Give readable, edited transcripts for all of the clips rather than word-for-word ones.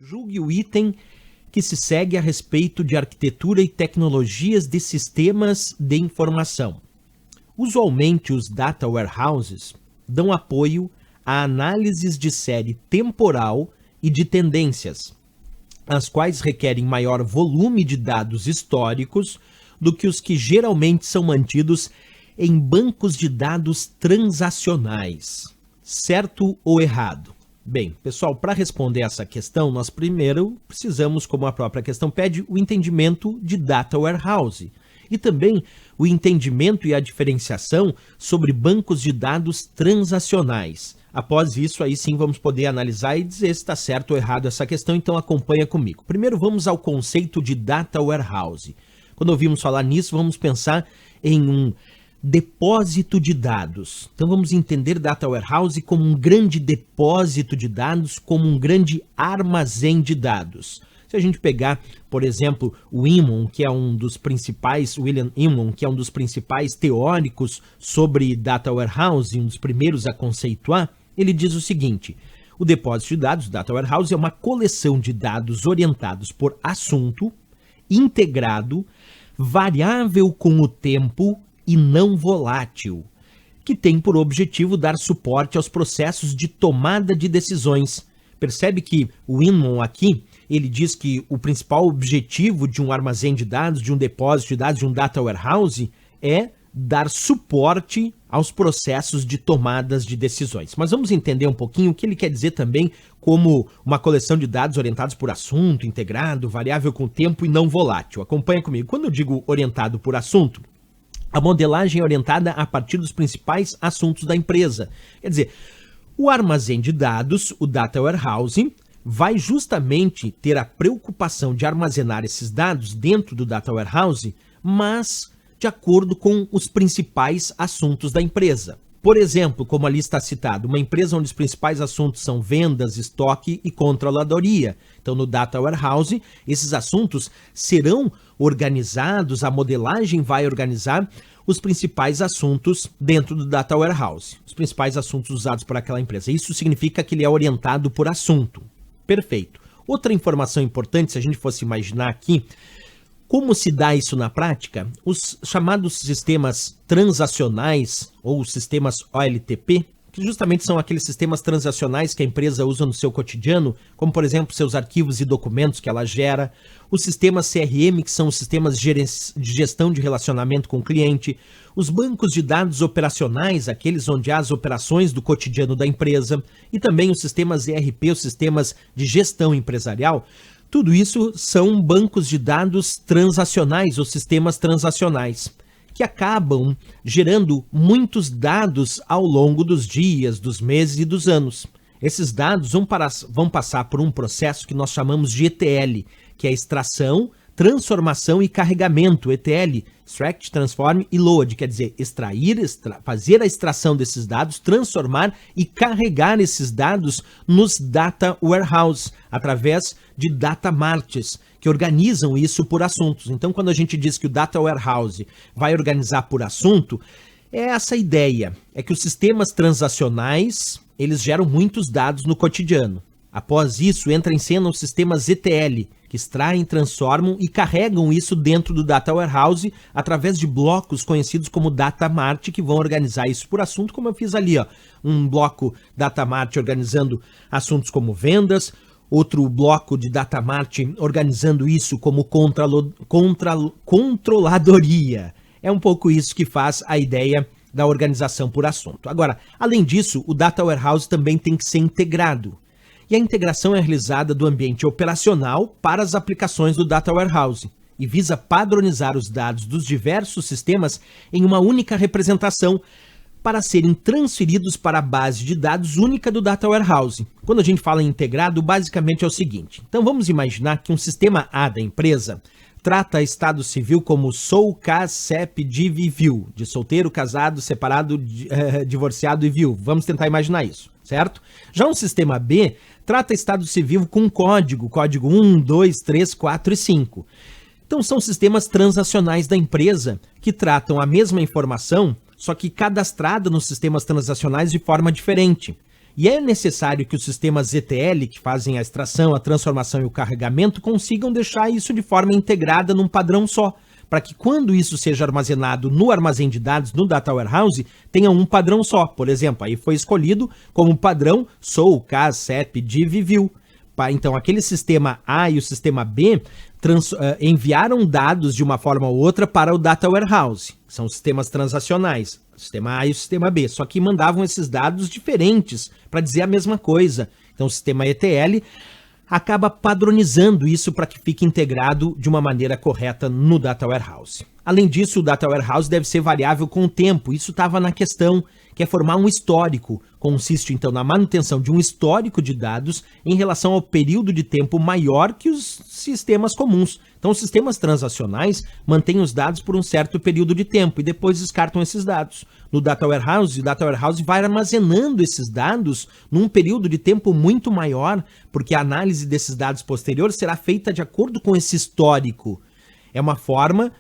Julgue o item que se segue a respeito de arquitetura e tecnologias de sistemas de informação. Usualmente, os data warehouses dão apoio a análises de série temporal e de tendências, as quais requerem maior volume de dados históricos do que os que geralmente são mantidos em bancos de dados transacionais. Certo ou errado? Bem, pessoal, para responder essa questão, nós primeiro precisamos, como a própria questão pede, o entendimento de data warehouse e também o entendimento e a diferenciação sobre bancos de dados transacionais. Após isso, aí sim vamos poder analisar e dizer se está certo ou errado essa questão, então acompanha comigo. Primeiro vamos ao conceito de data warehouse. Quando ouvimos falar nisso, vamos pensar em um depósito de dados. Então vamos entender data warehouse como um grande depósito de dados, como um grande armazém de dados. Se a gente pegar, por exemplo, o Inman, que é um dos principais, William Inman, que é um dos principais teóricos sobre data warehouse, um dos primeiros a conceituar, ele diz o seguinte: o depósito de dados, data warehouse, é uma coleção de dados orientados por assunto, integrado, variável com o tempo e não volátil, que tem por objetivo dar suporte aos processos de tomada de decisões. Percebe que o Inman aqui, ele diz que o principal objetivo de um armazém de dados, de um depósito de dados, de um data warehouse, é dar suporte aos processos de tomadas de decisões. Mas vamos entender um pouquinho o que ele quer dizer também como uma coleção de dados orientados por assunto, integrado, variável com tempo e não volátil. Acompanha comigo. Quando eu digo orientado por assunto, a modelagem é orientada a partir dos principais assuntos da empresa. Quer dizer, o armazém de dados, o data warehouse, vai justamente ter a preocupação de armazenar esses dados dentro do data warehouse, mas de acordo com os principais assuntos da empresa. Por exemplo, como ali está citado, uma empresa onde os principais assuntos são vendas, estoque e controladoria. Então, no data warehouse, esses assuntos serão organizados, a modelagem vai organizar os principais assuntos dentro do data warehouse, os principais assuntos usados por aquela empresa. Isso significa que ele é orientado por assunto. Perfeito. Outra informação importante, se a gente fosse imaginar aqui, como se dá isso na prática? Os chamados sistemas transacionais ou sistemas OLTP, que justamente são aqueles sistemas transacionais que a empresa usa no seu cotidiano, como por exemplo seus arquivos e documentos que ela gera, os sistemas CRM, que são os sistemas de gestão de relacionamento com o cliente, os bancos de dados operacionais, aqueles onde há as operações do cotidiano da empresa, e também os sistemas ERP, os sistemas de gestão empresarial. Tudo isso são bancos de dados transacionais ou sistemas transacionais, que acabam gerando muitos dados ao longo dos dias, dos meses e dos anos. Esses dados vão passar por um processo que nós chamamos de ETL, que é extração, transformação e carregamento. ETL, Extract, Transform e Load, quer dizer, extrair, fazer a extração desses dados, transformar e carregar esses dados nos data warehouse, através de data marts, que organizam isso por assuntos. Então, quando a gente diz que o data warehouse vai organizar por assunto, é essa a ideia, é que os sistemas transacionais, eles geram muitos dados no cotidiano. Após isso, entra em cena os sistemas ETL, que extraem, transformam e carregam isso dentro do data warehouse através de blocos conhecidos como data mart, que vão organizar isso por assunto, como eu fiz ali, ó, um bloco data mart organizando assuntos como vendas, outro bloco de data mart organizando isso como controladoria. É um pouco isso que faz a ideia da organização por assunto. Agora, além disso, o data warehouse também tem que ser integrado. E a integração é realizada do ambiente operacional para as aplicações do data warehouse e visa padronizar os dados dos diversos sistemas em uma única representação para serem transferidos para a base de dados única do data warehouse. Quando a gente fala em integrado, basicamente é o seguinte. Então vamos imaginar que um sistema A da empresa trata estado civil como sou, cas, cep, div e viu, de solteiro, casado, separado, divorciado e viúvo. Vamos tentar imaginar isso, certo? Já um sistema B trata estado civil com código 1, 2, 3, 4 e 5. Então são sistemas transacionais da empresa que tratam a mesma informação, só que cadastrada nos sistemas transacionais de forma diferente. E é necessário que os sistemas ETL, que fazem a extração, a transformação e o carregamento, consigam deixar isso de forma integrada num padrão só, para que quando isso seja armazenado no armazém de dados, no Data Warehouse, tenha um padrão só. Por exemplo, aí foi escolhido como padrão SOU, CAS, CEP, DIV e VIEW. Então, aquele sistema A e o sistema B enviaram dados de uma forma ou outra para o Data Warehouse. São sistemas transacionais, o sistema A e o sistema B. Só que mandavam esses dados diferentes para dizer a mesma coisa. Então, o sistema ETL acaba padronizando isso para que fique integrado de uma maneira correta no Data Warehouse. Além disso, o Data Warehouse deve ser variável com o tempo. Isso estava na questão, que é formar um histórico. Consiste, então, na manutenção de um histórico de dados em relação ao período de tempo maior que os sistemas comuns. Então, os sistemas transacionais mantêm os dados por um certo período de tempo e depois descartam esses dados. No Data Warehouse, o Data Warehouse vai armazenando esses dados num período de tempo muito maior, porque a análise desses dados posteriores será feita de acordo com esse histórico. É uma forma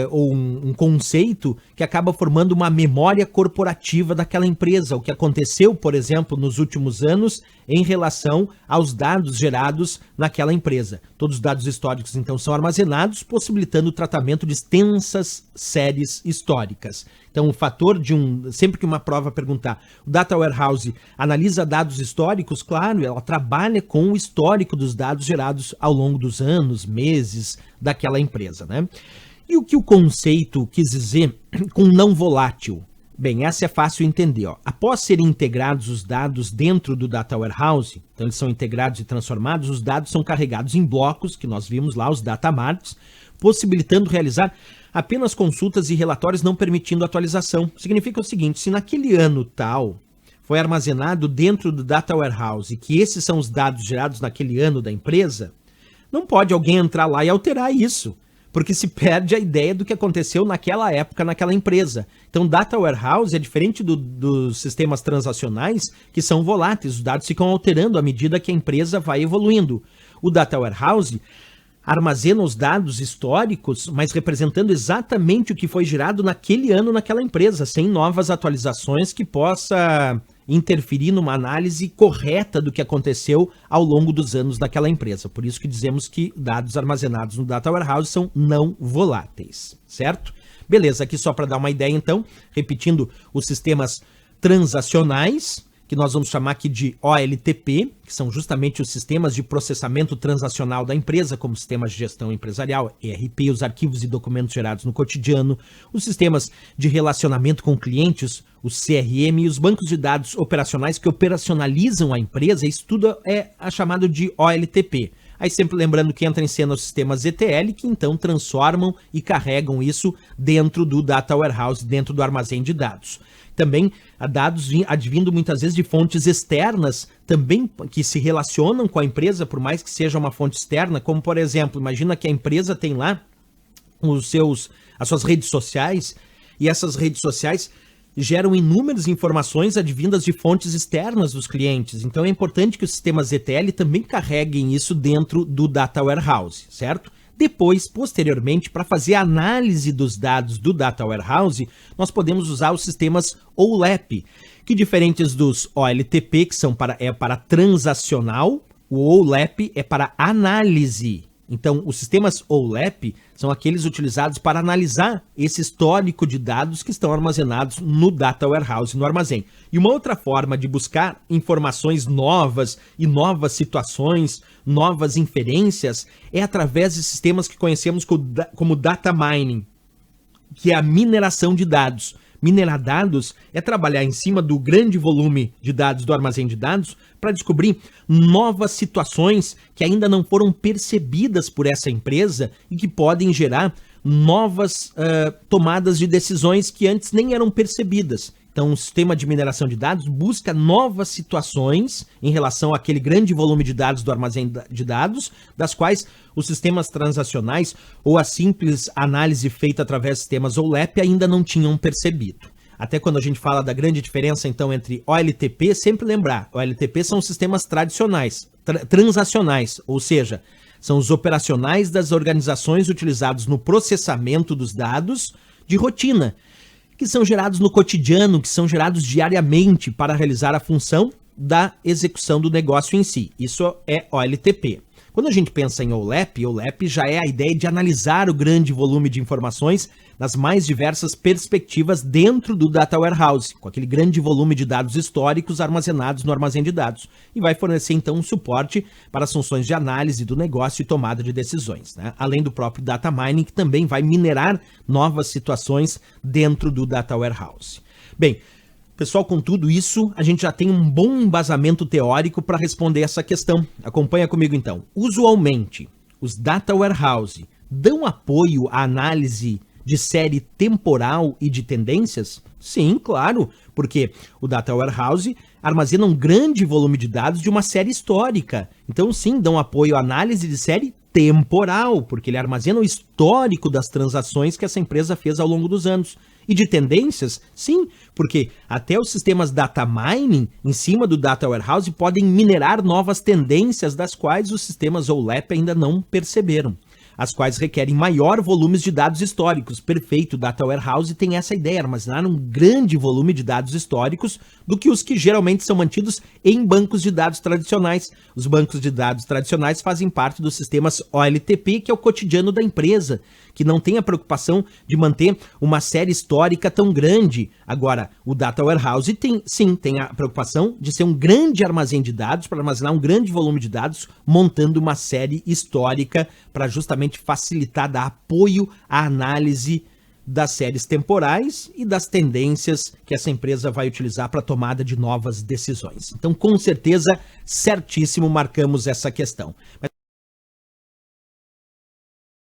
ou um conceito que acaba formando uma memória corporativa daquela empresa, o que aconteceu, por exemplo, nos últimos anos em relação aos dados gerados naquela empresa. Todos os dados históricos, então, são armazenados, possibilitando o tratamento de extensas séries históricas. Então, o fator de sempre que uma prova perguntar, o Data Warehouse analisa dados históricos? Claro, ela trabalha com o histórico dos dados gerados ao longo dos anos, meses daquela empresa, né? E o que o conceito quis dizer com não volátil? Bem, essa é fácil entender. Após serem integrados os dados dentro do Data Warehouse, então eles são integrados e transformados, os dados são carregados em blocos, que nós vimos lá, os data marts, possibilitando realizar apenas consultas e relatórios, não permitindo atualização. Significa o seguinte, se naquele ano tal foi armazenado dentro do Data Warehouse, que esses são os dados gerados naquele ano da empresa, não pode alguém entrar lá e alterar isso, porque se perde a ideia do que aconteceu naquela época, naquela empresa. Então, Data Warehouse é diferente dos sistemas transacionais, que são voláteis, os dados ficam alterando à medida que a empresa vai evoluindo. O Data Warehouse armazena os dados históricos, mas representando exatamente o que foi gerado naquele ano naquela empresa, sem novas atualizações que possa interferir numa análise correta do que aconteceu ao longo dos anos daquela empresa. Por isso que dizemos que dados armazenados no Data Warehouse são não voláteis, certo? Beleza, aqui só para dar uma ideia então, repetindo os sistemas transacionais, que nós vamos chamar aqui de OLTP, que são justamente os sistemas de processamento transacional da empresa, como sistemas de gestão empresarial, ERP, os arquivos e documentos gerados no cotidiano, os sistemas de relacionamento com clientes, os CRM e os bancos de dados operacionais que operacionalizam a empresa. Isso tudo é chamado de OLTP. Aí sempre lembrando que entra em cena os sistemas ETL, que então transformam e carregam isso dentro do Data Warehouse, dentro do armazém de dados. Também dados advindo muitas vezes de fontes externas, também que se relacionam com a empresa, por mais que seja uma fonte externa, como por exemplo, imagina que a empresa tem lá as suas redes sociais, e essas redes sociais geram inúmeras informações advindas de fontes externas dos clientes. Então é importante que os sistemas ETL também carreguem isso dentro do Data Warehouse, certo? Depois, posteriormente, para fazer a análise dos dados do Data Warehouse, nós podemos usar os sistemas OLAP, que diferentes dos OLTP, que são para transacional, o OLAP é para análise. Então, os sistemas OLAP são aqueles utilizados para analisar esse histórico de dados que estão armazenados no Data Warehouse, no armazém. E uma outra forma de buscar informações novas e novas situações, novas inferências, é através de sistemas que conhecemos como Data Mining, que é a mineração de dados. Minerar dados é trabalhar em cima do grande volume de dados do armazém de dados para descobrir novas situações que ainda não foram percebidas por essa empresa e que podem gerar novas tomadas de decisões que antes nem eram percebidas. Então, o sistema de mineração de dados busca novas situações em relação àquele grande volume de dados do armazém de dados, das quais os sistemas transacionais ou a simples análise feita através de sistemas OLAP ainda não tinham percebido. Até quando a gente fala da grande diferença, então, entre OLTP, sempre lembrar, OLTP são os sistemas tradicionais, transacionais, ou seja, são os operacionais das organizações utilizados no processamento dos dados de rotina, que são gerados no cotidiano, que são gerados diariamente para realizar a função da execução do negócio em si. Isso é OLTP. Quando a gente pensa em OLAP, OLAP já é a ideia de analisar o grande volume de informações nas mais diversas perspectivas dentro do Data Warehouse, com aquele grande volume de dados históricos armazenados no armazém de dados, e vai fornecer então um suporte para as funções de análise do negócio e tomada de decisões, né? Além do próprio Data Mining, que também vai minerar novas situações dentro do Data Warehouse. Bem, pessoal, com tudo isso, a gente já tem um bom embasamento teórico para responder essa questão. Acompanha comigo então. Usualmente, os Data Warehouse dão apoio à análise de série temporal e de tendências? Sim, claro, porque o Data Warehouse armazena um grande volume de dados de uma série histórica. Então, sim, dão apoio à análise de série temporal, porque ele armazena o histórico das transações que essa empresa fez ao longo dos anos. E de tendências? Sim, porque até os sistemas data mining em cima do Data Warehouse podem minerar novas tendências das quais os sistemas OLAP ainda não perceberam, as quais requerem maior volumes de dados históricos. Perfeito, o Data Warehouse tem essa ideia, armazenar um grande volume de dados históricos do que os que geralmente são mantidos em bancos de dados tradicionais. Os bancos de dados tradicionais fazem parte dos sistemas OLTP, que é o cotidiano da empresa, que não tem a preocupação de manter uma série histórica tão grande. Agora, o Data Warehouse tem a preocupação de ser um grande armazém de dados, para armazenar um grande volume de dados, montando uma série histórica para justamente facilitar, dar apoio à análise das séries temporais e das tendências que essa empresa vai utilizar para a tomada de novas decisões. Então, com certeza, certíssimo, marcamos essa questão.